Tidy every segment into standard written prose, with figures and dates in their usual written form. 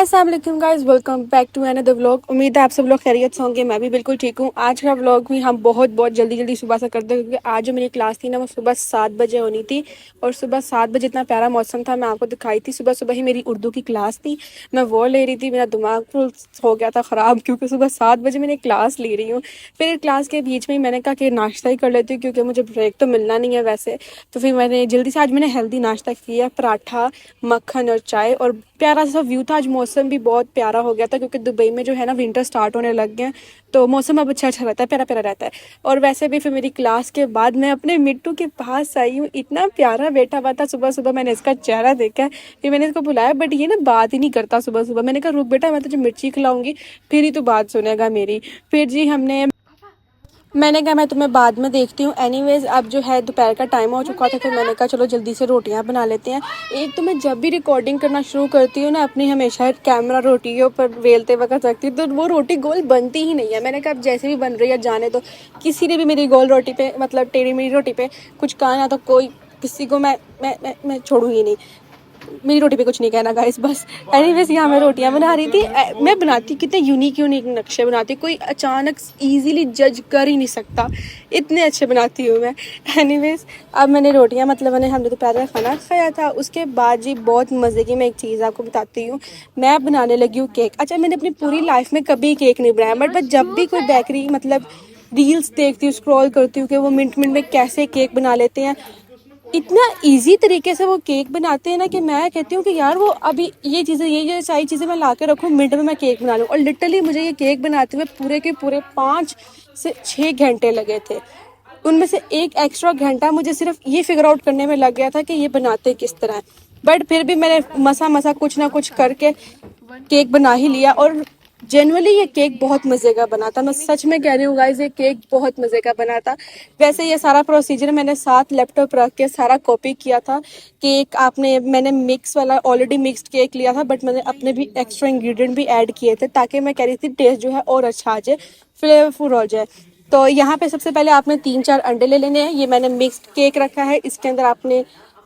अस्सलाम वालेकुम guys, welcome back to another vlog. उम्मीद है आप सब लोग खैरियत से होंगे। मैं भी बिल्कुल ठीक हूँ। आज का व्लॉग भी हम बहुत जल्दी सुबह से करते हैं, क्योंकि आज जो मेरी क्लास थी ना वो सुबह 7 बजे होनी थी। और सुबह 7 बजे इतना प्यारा मौसम था, मैं आपको दिखाई थी। सुबह सुबह ही मेरी उर्दू की क्लास थी, मैं वो ले रही थी। मेरा दिमाग फुल हो गया था ख़राब, क्योंकि सुबह 7 बजे मैंने क्लास ले रही हूँ। फिर क्लास के बीच में ही मैंने कहा कि नाश्ता ही कर लेती हूँ, क्योंकि मुझे ब्रेक तो मिलना नहीं है वैसे। तो फिर मैंने जल्दी से आज मैंने हेल्दी नाश्ता किया, पराठा, मक्खन और चाय। और प्यारा सा व्यू था आज, मौसम भी बहुत प्यारा हो गया था, क्योंकि दुबई में जो है ना विंटर स्टार्ट होने लग गए हैं, तो मौसम अब अच्छा रहता है, प्यारा प्यारा रहता है। और वैसे भी फिर मेरी क्लास के बाद मैं अपने मिट्टू के पास आई हूँ। इतना प्यारा बैठा हुआ था, सुबह सुबह मैंने इसका चेहरा देखा है, फिर मैंने इसको बुलाया, बट ये ना बात ही नहीं करता सुबह सुबह। मैंने कहा रुक बेटा, मैं तुझे मिर्ची खिलाऊंगी, फिर ही तू बात सुनेगा मेरी। फिर जी मैंने कहा मैं तुम्हें बाद में देखती हूँ। एनीवेज अब जो है दोपहर का टाइम हो चुका था, फिर मैंने कहा चलो जल्दी से रोटियां बना लेते हैं। एक तो मैं जब भी रिकॉर्डिंग करना शुरू करती हूँ ना अपनी, हमेशा कैमरा रोटी के ऊपर वेलते वक्त रखती हूँ, तो वो रोटी गोल बनती ही नहीं है। मैंने कहा अब जैसे भी बन रही है जाने दो। किसी ने भी मेरी गोल रोटी पे, मतलब टेढ़ी मेढ़ी रोटी पे कुछ कहा ना, तो कोई किसी को मैं छोड़ूंगी नहीं। मेरी रोटी पे कुछ नहीं कहना गाइस, बस। एनीवेज यहाँ मैं रोटियां बना रही थी। मैं बनाती कितने यूनिक नक्शे बनाती, कोई अचानक इजीली जज कर ही नहीं सकता, इतने अच्छे बनाती हूँ मैं। एनीवेज अब मैंने रोटियां, मतलब हमने दोपहर का खाना खाया था। उसके बाद जी बहुत मज़े की मैं एक चीज़ आपको बताती हूँ। मैं बनाने लगी हूँ केक। अच्छा, मैंने अपनी पूरी लाइफ में कभी केक नहीं बनाया, बट जब भी कोई बेकरी, मतलब रील्स देखती हूँ, स्क्रॉल करती हूँ कि वो मिनट मिनट में कैसे केक बना लेते हैं, इतना इजी तरीके से वो केक बनाते हैं ना, कि मैं कहती हूँ कि यार वो अभी ये चीज़ें, ये सारी चीज़ें मैं ला के रखूँ, मिनट में मैं केक बना लूँ। और लिटरली मुझे ये केक बनाते हुए पूरे के पूरे 5 से 6 घंटे लगे थे। उनमें से एक एक्स्ट्रा घंटा मुझे सिर्फ ये फिगर आउट करने में लग गया था कि ये बनाते किस तरह है। बट फिर भी मैंने मसा कुछ ना कुछ करके केक बना ही लिया। और जनरली ये केक बहुत मज़े का बना था, मैं सच में कह रही हूँ गाइस, ये केक बहुत मज़े का बना था। वैसे ये सारा प्रोसीजर मैंने साथ लैपटॉप रख के सारा कॉपी किया था। केक मैंने मिक्स वाला ऑलरेडी मिक्स्ड केक लिया था, बट मैंने अपने भी एक्स्ट्रा इंग्रेडिएंट भी ऐड किए थे, ताकि मैं कह रही थी टेस्ट जो है और अच्छा आ जाए, फ्लेवरफुल हो जाए। तो यहाँ पे सबसे पहले आपने 3-4 अंडे ले लेने हैं। ये मैंने मिक्स्ड केक रखा है, इसके अंदर आपने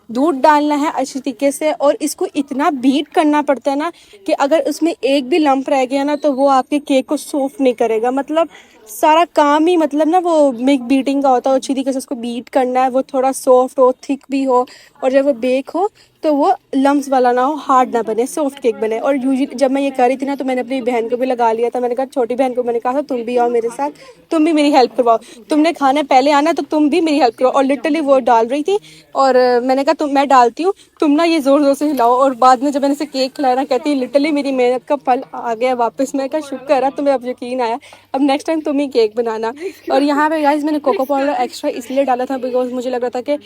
दूध डालना है अच्छी तरीके से, और इसको इतना बीट करना पड़ता है ना कि अगर उसमें एक भी लंप रह गया ना, तो वो आपके केक को सॉफ्ट नहीं करेगा। मतलब सारा काम ही, मतलब ना वो मिक बीटिंग का होता है, अच्छी तरीके से उसको बीट करना है, वो थोड़ा सॉफ्ट हो, थिक भी हो, और जब वो बेक हो तो वो लम्स वाला ना हो, हार्ड ना बने, सॉफ्ट केक बने। और यूजुअली जब मैं ये कर रही थी ना, तो मैंने अपनी बहन को भी लगा लिया था। मैंने कहा छोटी बहन को मैंने कहा था तुम भी आओ मेरे साथ, तुम भी मेरी हेल्प करवाओ, तुमने खाना पहले आना, तो तुम भी मेरी हेल्प करो। और लिटरली वो डाल रही थी, और मैंने कहा मैं डालती हूँ, तुम ना ये जोर जोर से हिलाओ। और बाद में जब मैंने इसे केक खिलाया ना, कहती लिटरली मेरी मेहनत का फल आ गया वापस। मैं कहा शुक्र है तुम्हें अब यकीन आया, अब नेक्स्ट टाइम तुम ही केक बनाना। और यहाँ पे गाइस मैंने कोको पाउडर एक्स्ट्रा इसलिए डाला था बिकॉज मुझे लग रहा था कि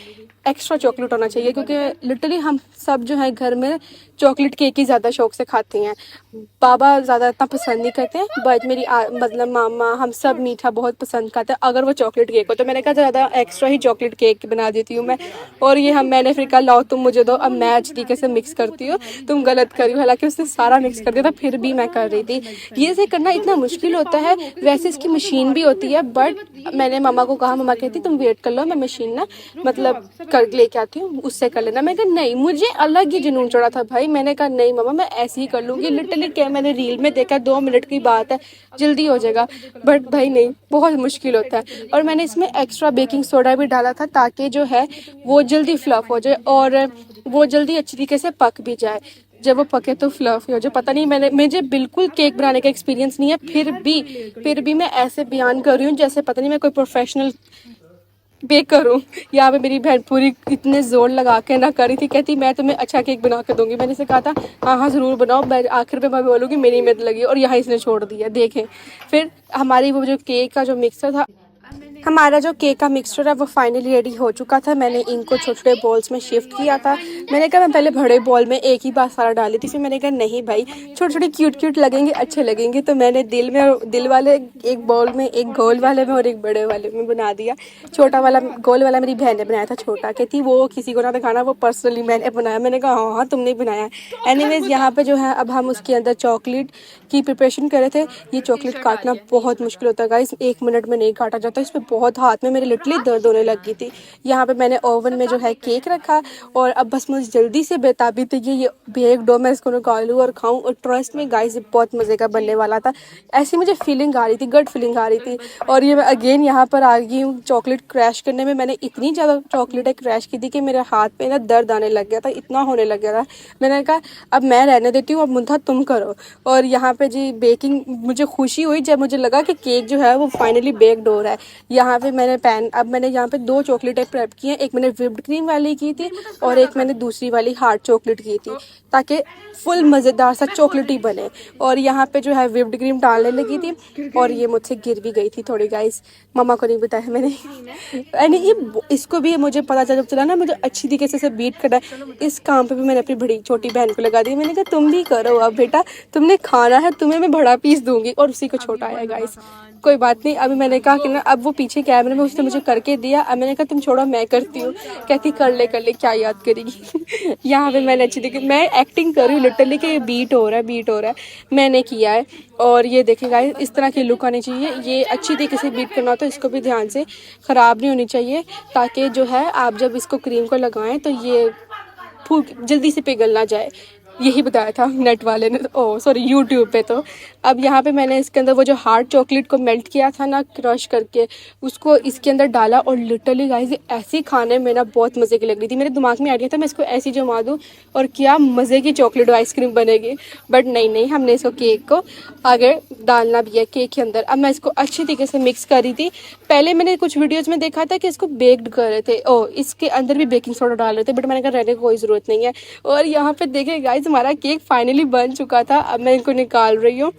एक्स्ट्रा चॉकलेट होना चाहिए, क्योंकि लिटरली हम सब जो है घर में चॉकलेट केक ही ज़्यादा शौक से खाते हैं। बाबा ज़्यादा इतना पसंद नहीं करते हैं, बट मेरी मतलब मामा, हम सब मीठा बहुत पसंद खाते हैं अगर वो चॉकलेट केक हो। तो मैंने कहा ज़्यादा एक्स्ट्रा ही चॉकलेट केक बना देती हूँ मैं। और ये मैंने फिर कहा लाओ तुम मुझे दो, अब मैं अच्छी तरीके से मिक्स करती हूँ, तुम गलत करी हो। हालांकि उसने सारा मिक्स कर दिया था, फिर भी मैं कर रही थी। ये से करना इतना मुश्किल होता है। वैसे इसकी मशीन भी होती है, बट मैंने मामा को कहा, मामा कहती तुम वेट कर लो, मैं मशीन ना मतलब कर लेके आती हूँ, उससे कर लेना। मैं कहा नहीं, मुझे अलग ही जुनून चढ़ा था भाई। मैंने कहा नहीं मामा, मैं ऐसे ही कर लूँगी। लिटरली क्या, मैंने रील में देखा 2 मिनट की बात है, जल्दी हो जाएगा, बट भाई नहीं, बहुत मुश्किल होता है। और मैंने इसमें एक्स्ट्रा बेकिंग सोडा भी डाला था, ताकि जो है वो जल्दी फ्लफ हो जाए और वो जल्दी अच्छी तरीके से पक भी जाए। जब वो पके तो फ्लफी हो जाए। पता नहीं, मुझे बिल्कुल केक बनाने का एक्सपीरियंस नहीं है, फिर भी मैं ऐसे बयान कर रही हूँ जैसे पता नहीं मैं कोई प्रोफेशनल बेक करूँ। यहाँ पे मेरी बहन पूरी इतने जोर लगा के ना करी थी, कहती मैं तुम्हें अच्छा केक बना के दूंगी। मैंने से कहा था हाँ हाँ ज़रूर बनाओ, आखिर में मैं बोलूँगी मेरी मेहनत लगी, और यहाँ इसने छोड़ दिया। देखें फिर हमारी वो जो केक का जो मिक्सर था, हमारा जो केक का मिक्सचर है वो फाइनली रेडी हो चुका था। मैंने इनको छोटे छोटे बॉल्स में शिफ्ट किया था। मैंने कहा मैं पहले बड़े बॉल में एक ही बार सारा डाली थी, फिर मैंने कहा नहीं भाई, छोटे छोटे क्यूट लगेंगे, अच्छे लगेंगे। तो मैंने दिल वाले एक बॉल में, एक गोल वाले में और एक बड़े वाले में बना दिया। छोटा वाला गोल वाला मेरी बहन ने बनाया था, छोटा कहती वो किसी को ना दिखाना, वो पर्सनली मैंने बनाया। मैंने कहा हाँ हाँ तुमने बनाया। एनीवेज यहाँ पे जो है अब हम उसके अंदर चॉकलेट की प्रिपरेशन कर रहे थे। ये चॉकलेट काटना बहुत मुश्किल होता है गाइस, 1 मिनट में नहीं काटा जाता, इस पर बहुत हाथ में मेरे लिटरली दर्द होने लग गई थी। यहाँ पे मैंने ओवन में जो है केक रखा और अब बस मुझे जल्दी से बेताबी थी कि ये बेक डो मैं इसको निकालूँ और खाऊँ। और ट्रस्ट में गाइस बहुत मज़े का बनने वाला था। ऐसी मुझे फीलिंग आ रही थी, गट फीलिंग आ रही थी। और ये मैं अगेन यहाँ पर आ गई हूँ चॉकलेट क्रैश करने में। मैंने इतनी ज़्यादा चॉकलेटें क्रैश की थी कि मेरे हाथ पे ना दर्द आने लग गया था, इतना होने लग गया था। मैंने कहा अब मैं रहने देती हूँ, अब मुंथा तुम करो। और यहाँ पे जी बेकिंग मुझे खुशी हुई जब मुझे लगा कि केक जो है वो फाइनली बेक्ड हो रहा है। यहाँ पे मैंने यहाँ पे 2 चॉकलेटें प्रेप की हैं। एक मैंने व्हिप्ड क्रीम वाली की थी और एक मैंने दूसरी वाली हार्ड चॉकलेट की थी, ताकि फुल मज़ेदार सा चॉकलेट ही बने। और यहाँ पे जो है व्हिप्ड क्रीम डालने लगी थी और ये मुझसे गिर भी गई थी थोड़ी गाइस, मम्मा को नहीं बताया मैंने। यानी ये इसको भी मुझे पता जब चला ना मुझे अच्छी तरीके से बीट करना है, इस काम पे भी मैंने अपनी बड़ी छोटी बहन को लगा दी। मैंने कहा तुम भी करो अब बेटा, तुमने खाना है, तुम्हें मैं बड़ा पीस दूंगी। और उसी को छोटा है गाइस, कोई बात नहीं। अभी मैंने कहा कि ना अब वो पीछे कैमरे में उसने मुझे करके दिया, अब मैंने कहा तुम छोड़ो मैं करती हूँ। कहती कर ले क्या याद करेगी। यहाँ पे मैंने अच्छी तरीके मैं एक्टिंग कर रही हूँ लिटरली कि बीट हो रहा है मैंने किया है। और ये देखिए गाइस इस तरह की लुक आनी चाहिए। ये अच्छी तरीके से बीट करना हो तो इसको भी ध्यान से, ख़राब नहीं होनी चाहिए, ताकि जो है आप जब इसको क्रीम को लगाएं तो ये फूक जल्दी से पिघल ना जाए। यही बताया था नेट वाले ने, ओ सॉरी यूट्यूब पे। तो अब यहाँ पे मैंने इसके अंदर वो जो हार्ड चॉकलेट को मेल्ट किया था ना क्रश करके, उसको इसके अंदर डाला। और लिटरली गाइस ऐसी खाने में ना बहुत मज़े की लग रही थी। मेरे दिमाग में आ गया था मैं इसको ऐसी जमा दूँ और क्या मज़े की चॉकलेट आइसक्रीम बनेगी। बट नहीं, हमने इसको केक को आगे डालना भी है केक के अंदर। अब मैं इसको अच्छी तरीके से मिक्स कर रही थी। पहले मैंने कुछ वीडियोज़ में देखा था कि इसको बेक्ड कर रहे थे, इसके अंदर भी बेकिंग सोडा डाल रहे थे, बट मैंने कहा रहने की कोई ज़रूरत नहीं है। और यहाँ पे देखे गाइस हमारा केक फाइनली बन चुका था। अब मैं इनको निकाल रही हूँ।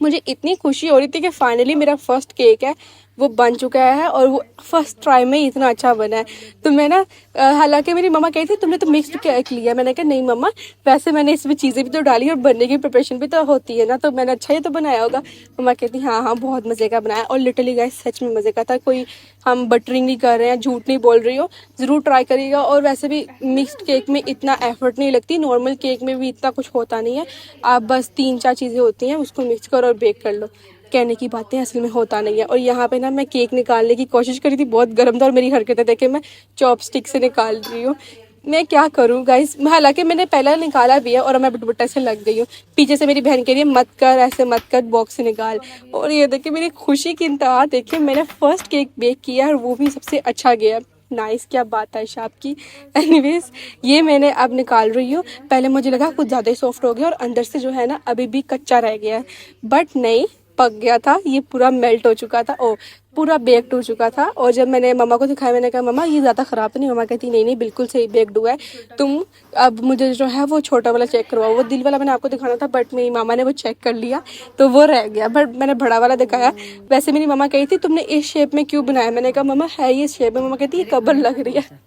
मुझे इतनी खुशी हो रही थी कि फाइनली मेरा फर्स्ट केक है वो बन चुका है और वो फर्स्ट ट्राई में ही इतना अच्छा बना है। तो मैं ना हालांकि मेरी मम्मा कहती थी तुमने तो मिक्स्ड केक लिया, मैंने कहा नहीं मम्मा, वैसे मैंने इसमें चीज़ें भी तो डाली और बनने की प्रिपरेशन भी तो होती है ना, तो मैंने अच्छा ही तो बनाया होगा। मम्मा कहती हाँ बहुत मज़े का बनाया। और लिटरली गाइस सच में मज़े का था, कोई हम बटरिंग नहीं कर रहे हैं, झूठ नहीं बोल रही हो, ज़रूर ट्राई करिएगा। और वैसे भी मिक्स्ड केक में इतना एफर्ट नहीं लगती, नॉर्मल केक में भी इतना कुछ होता नहीं है। आप बस 3-4 चीज़ें होती हैं उसको मिक्स करो और बेक कर लो। कहने की बातें असल में होता नहीं है। और यहाँ पे ना मैं केक निकालने की कोशिश करी थी, बहुत गर्म था और मेरी हरकतें देखे मैं चॉपस्टिक से निकाल रही हूँ। मैं क्या करूँ गाइस, हालांकि मैंने पहले निकाला भी है और मैं बुटबुट्टा से लग गई हूँ। पीछे से मेरी बहन कह रही है मत कर, ऐसे मत कर, बॉक्स से निकाल। और ये देखिए मेरी खुशी की इंतहा देखिए, मैंने फर्स्ट केक बेक किया और वो भी सबसे अच्छा गया। नाइस, क्या बात है शाप की। एनीवेज ये मैंने अब निकाल रही हूँ। पहले मुझे लगा कुछ ज़्यादा ही सॉफ्ट हो गया और अंदर से जो है ना अभी भी कच्चा रह गया है, बट नहीं, पक गया था, ये पूरा मेल्ट हो चुका था, पूरा बेक्ड हो चुका था। और जब मैंने मम्मा को दिखाया मैंने कहा मम्मा ये ज़्यादा ख़राब तो नहीं। मम्मा कहती नहीं बिल्कुल सही बेक्ड हुआ है, तुम अब मुझे जो है वो छोटा वाला चेक करवाओ। वो दिल वाला मैंने आपको दिखाना था बट मेरी मामा ने वो चेक कर लिया तो वो रह गया, बट मैंने बड़ा वाला दिखाया। वैसे मेरी मम्मा कही थी तुमने इस शेप में क्यों बनाया, मैंने कहा मम्मा है ये शेप में। मम्मा कहती है कबर लग रही है।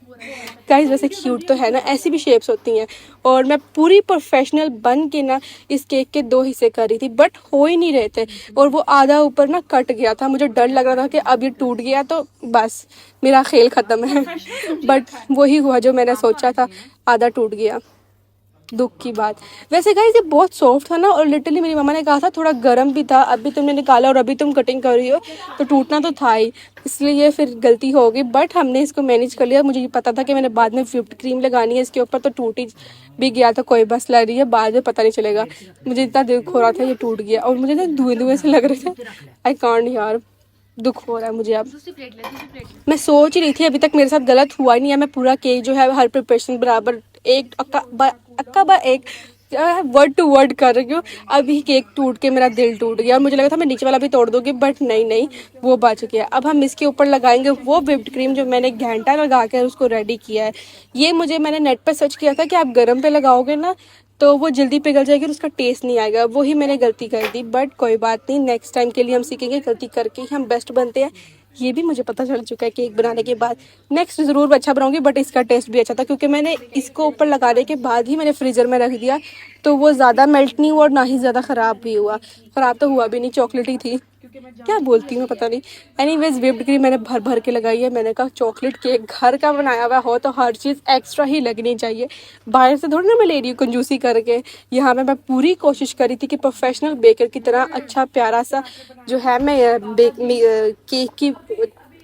गाइस वैसे क्यूट तो है ना, ऐसी भी शेप्स होती हैं। और मैं पूरी प्रोफेशनल बन के ना इस केक के 2 हिस्से कर रही थी, बट हो ही नहीं रहे थे। और वो आधा ऊपर ना कट गया था, मुझे डर लग रहा था कि अब ये टूट गया तो बस मेरा खेल ख़त्म है। बट वही हुआ जो मैंने सोचा था, आधा टूट गया, दुख की बात। वैसे गाइस ये बहुत सॉफ्ट था ना, और लिटरली मेरी मम्मा ने कहा था थोड़ा गर्म भी था, अभी तुमने निकाला और अभी तुम कटिंग कर रही हो तो टूटना तो था ही, इसलिए ये फिर गलती हो गई। बट हमने इसको मैनेज कर लिया। मुझे ये पता था कि मैंने बाद में व्हिप्ड क्रीम लगानी है इसके ऊपर, तो टूट ही भी गया तो कोई मसला नहीं है, बाद में पता नहीं चलेगा। मुझे इतना दुख हो रहा था ये टूट गया और मुझे ना धुएं से लग रहे थे। आई कांट यार, दुख हो रहा है मुझे। अब मैं सोच ही रही थी, अभी तक मेरे साथ गलत हुआ ही नहीं है। मैं पूरा केक जो है हर प्रिपरेशन बराबर एक अक्का बा एक वर्ड टू वर्ड कर रही हूँ। अभी केक टूट के मेरा दिल टूट गया। मुझे लगा था मैं नीचे वाला भी तोड़ दूंगी, बट नहीं वो बच गया। अब हम इसके ऊपर लगाएंगे वो व्हिप्ड क्रीम जो मैंने घंटा लगा कर उसको रेडी किया है। ये मैंने नेट पर सर्च किया था कि आप गर्म पे लगाओगे ना तो वो जल्दी पिघल जाएगी और उसका टेस्ट नहीं आएगा। वही मैंने गलती कर दी, बट कोई बात नहीं, नेक्स्ट टाइम के लिए हम सीखेंगे, गलती करके ही हम बेस्ट बनते हैं। ये भी मुझे पता चल चुका है केक बनाने के बाद। नेक्स्ट ज़रूर अच्छा बनाऊंगी, बट इसका टेस्ट भी अच्छा था क्योंकि मैंने इसको ऊपर लगाने के बाद ही मैंने फ्रीज़र में रख दिया, तो वो ज़्यादा मेल्ट नहीं हुआ और ना ही ज़्यादा ख़राब भी हुआ। ख़राब तो हुआ भी नहीं, चॉकलेट ही थी, क्या बोलती हूँ पता नहीं। एनीवेज व्हिप्ड क्रीम मैंने भर भर के लगाई है। मैंने कहा चॉकलेट केक घर का बनाया हुआ हो तो हर चीज़ एक्स्ट्रा ही लगनी चाहिए, बाहर से थोड़ी ना मैं ले रही हूँ कंजूसी करके। यहाँ पे मैं पूरी कोशिश करी थी कि प्रोफेशनल बेकर की तरह अच्छा प्यारा सा जो है मैं केक की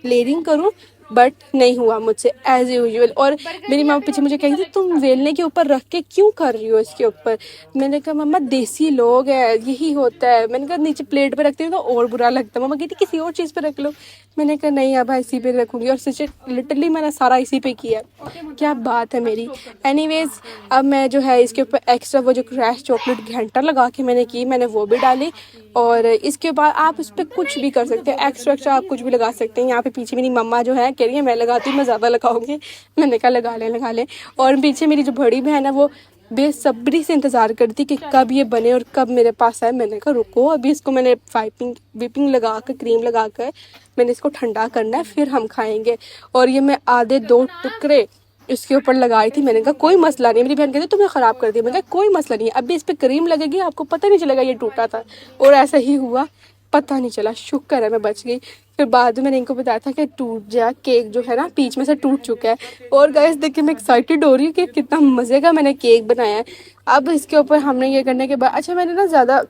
लेयरिंग करूँ, बट नहीं हुआ मुझसे एज यूजुअल। और मेरी माँ पीछे मुझे कही थी तुम वेलने के ऊपर रख के क्यों कर रही हो इसके ऊपर। मैंने कहा मम्मा देसी लोग है, यही होता है। मैंने कहा नीचे प्लेट पे रखती हूँ तो और बुरा लगता है। मम्मा कहती किसी और चीज़ पे रख लो। मैंने कहा नहीं अब इसी पे रखूँगी, और सच लिटरली मैंने सारा इसी पे किया। क्या बात है मेरी। एनीवेज अब मैं जो है इसके ऊपर एक्स्ट्रा वो जो क्रैश चॉकलेट घंटा लगा के मैंने वो भी डाली। और इसके बाद आप इस पर कुछ भी कर सकते हैं, एक्स्ट्रा आप कुछ भी लगा सकते हैं। यहाँ पे पीछे मेरी मम्मा जो है कह रही है मैं लगाती हूँ, मैं ज़्यादा लगाऊंगी। मैंने कहा लगा ले। और पीछे मेरी जो बड़ी बहन है वो बेसब्री से इंतज़ार करती कि कब ये बने और कब मेरे पास आए। मैंने कहा रुको अभी इसको मैंने विपिंग लगा कर क्रीम लगा कर मैंने इसको ठंडा करना है, फिर हम खाएंगे। और ये मैं आधे 2 टुकड़े इसके ऊपर लगाई थी। मैंने कहा कोई मसला नहीं। मेरी बहन कहती तुमने ख़राब कर दिया। मैंने कहा कोई मसला नहीं, अभी इस पर क्रीम लगेगी आपको पता नहीं चलेगा ये टूटा था। और ऐसा ही हुआ, पता नहीं चला, शुक्र है मैं बच गई। फिर बाद में मैंने इनको बताया था कि टूट जा केक जो है ना बीच में से टूट चुका है। और गाइस देखिए मैं एक्साइटेड हो रही हूँ कि कितना मज़े का मैंने केक बनाया है। अब इसके ऊपर हमने ये करने के बाद अच्छा मैंने ना ज़्यादा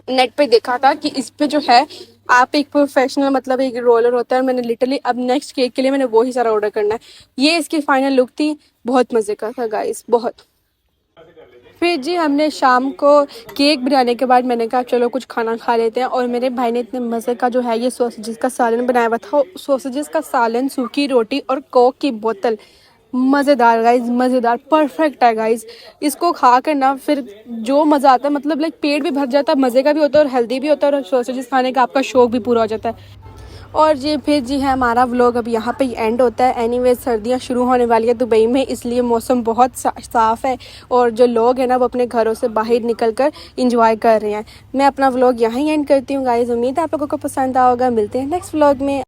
नेट पे देखा था कि इस पे जो है आप एक प्रोफेशनल मतलब एक रोलर होता है। मैंने लिटरली अब नेक्स्ट केक के लिए मैंने वो ही सारा ऑर्डर करना है। ये इसकी फाइनल लुक थी, बहुत मज़े का था गाइस, बहुत। फिर जी हमने शाम को केक बनाने के बाद मैंने कहा चलो कुछ खाना खा लेते हैं। और मेरे भाई ने इतने मज़े का जो है ये सॉसेजेस का सालन बनाया हुआ था। सॉसेजेस का सालन, सूखी रोटी और कोक की बोतल, मज़ेदार गाइज, मज़ेदार, परफेक्ट है गाइज। इसको खा कर ना फिर जो मज़ा आता है मतलब लाइक पेट भी भर जाता है, मज़े का भी होता है और हेल्दी भी होता है, और सॉसेजेस खाने का आपका शौक भी पूरा हो जाता है। और जी फिर जी है हमारा व्लॉग अब यहाँ पे ही एंड होता है। एनीवेज सर्दियाँ शुरू होने वाली है दुबई में, इसलिए मौसम बहुत साफ़ है और जो लोग हैं ना वो अपने घरों से बाहर निकल कर इंजॉय कर रहे हैं। मैं अपना व्लॉग यहाँ ही एंड करती हूँ गाइज। उम्मीद है आप लोगों को पसंद आएगा। मिलते हैं नेक्स्ट व्लॉग में।